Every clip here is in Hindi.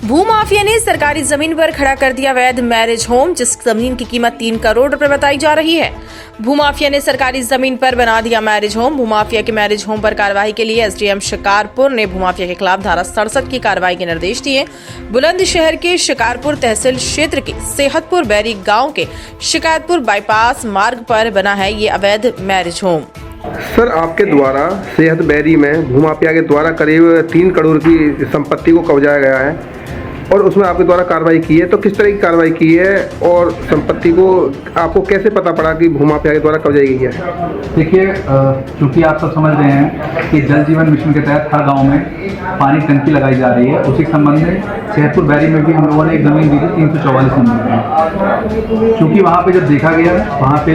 भूमाफिया ने सरकारी जमीन पर खड़ा कर दिया अवैध मैरिज होम, जिस जमीन की कीमत 3 करोड़ रुपए बताई जा रही है। भूमाफिया ने सरकारी जमीन पर बना दिया मैरिज होम। भूमाफिया के मैरिज होम पर कार्रवाई के लिए एसडीएम शिकारपुर ने भूमाफिया के खिलाफ धारा 67 की कार्रवाई के निर्देश दिए। बुलंदशहर के शिकारपुर तहसील क्षेत्र के सेहतपुर बैरी गांव के शिकायतपुर बाईपास मार्ग पर बना है ये अवैध मैरिज होम। सर, आपके द्वारा सेहत बैरी में भूमाफिया के द्वारा करीब 3 करोड़ की संपत्ति को कब्जाया गया है और उसमें आपके द्वारा कार्रवाई की है, तो किस तरह की कार्रवाई की है और संपत्ति को आपको कैसे पता पड़ा कि भूमाफिया के द्वारा कब्जाई गई है? देखिए, चूँकि आप सब समझ रहे हैं कि जल जीवन मिशन के तहत हर गांव में पानी टंकी लगाई जा रही है। उसी संबंध में सेहतपुर बैरी में भी हम लोगों ने एक ज़मीन दी थी 344 नंबर में। चूँकि वहाँ पे जब देखा गया, वहाँ पे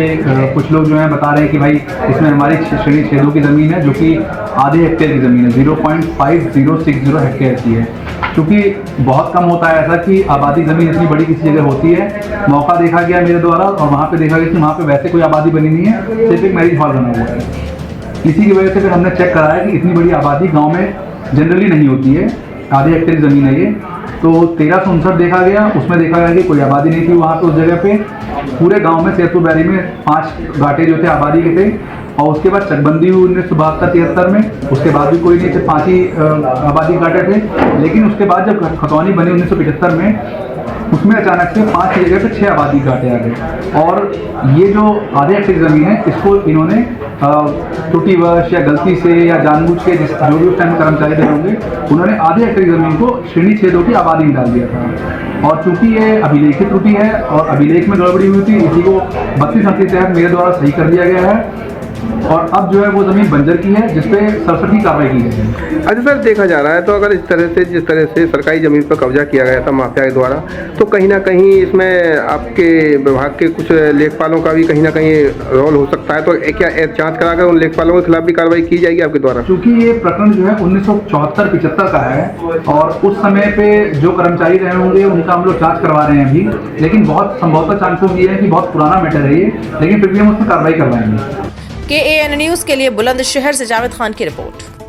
कुछ लोग जो हैं बता रहे हैं कि भाई इसमें हमारी श्रेणी 6 की ज़मीन है, जो कि आधे हेक्टेयर की ज़मीन है, 0.5060 हेक्टेयर की है। क्योंकि बहुत कम होता है ऐसा कि आबादी ज़मीन इतनी बड़ी किसी जगह होती है। मौका देखा गया मेरे द्वारा और वहाँ पे देखा गया कि वहाँ पे वैसे कोई आबादी बनी नहीं है, सिर्फ एक मैरिज हॉल बना हुआ है। इसी की वजह से फिर हमने चेक कराया कि इतनी बड़ी आबादी गांव में जनरली नहीं होती है। आधे हेक्टेयर ज़मीन है ये, तो 1359 देखा गया, उसमें देखा गया कि कोई आबादी नहीं थी वहाँ पे उस जगह पे। पूरे गाँव में सेहतपुर बैरी में 5 घाटे जो थे आबादी के थे और उसके बाद चकबंदी हुई 1972-73 में। उसके बाद भी कोई नहीं थे, 5 ही आबादी घाटे थे। लेकिन उसके बाद जब खतौनी बनी 1975 में, उसमें अचानक से 5 की जगह पे 6 आबादी घाटे आ गए। और ये जो आधे हेक्टेयर ज़मीन है, इसको इन्होंने त्रुटिवश या गलती से या जानबूझ के जो भी उस टाइम कर्मचारी रहे होंगे, उन्होंने आधे हेक्टेयर ज़मीन को श्रेणी 6 की आबादी में डाल दिया था। और चूंकि ये अभिलेखित त्रुटि है और अभिलेख में गड़बड़ी हुई थी, इसी को 32 के तहत मेरे द्वारा सही कर दिया गया है और अब जो है वो ज़मीन बंजर की है, जिसपे 67 की कार्रवाई की गई है। अच्छा सर, देखा जा रहा है तो अगर जिस तरह से सरकारी ज़मीन पर कब्जा किया गया था माफिया के द्वारा, तो कहीं ना कहीं इसमें आपके विभाग के कुछ लेखपालों का भी कहीं ना कहीं रोल हो सकता है। तो क्या जांच कराकर उन लेखपालों के खिलाफ भी कार्रवाई की जाएगी आपके द्वारा? क्योंकि ये प्रकरण जो है 1974-75 का है और उस समय पे जो कर्मचारी रहे होंगे उनका हम लोग जाँच करवा रहे हैं अभी। लेकिन बहुत संभवतः चांसेस ये है कि बहुत पुराना मैटर है ये, लेकिन फिर भी हम उस पर कार्रवाई करवाएंगे। KAN न्यूज़ के लिए बुलंदशहर से जावेद खान की रिपोर्ट।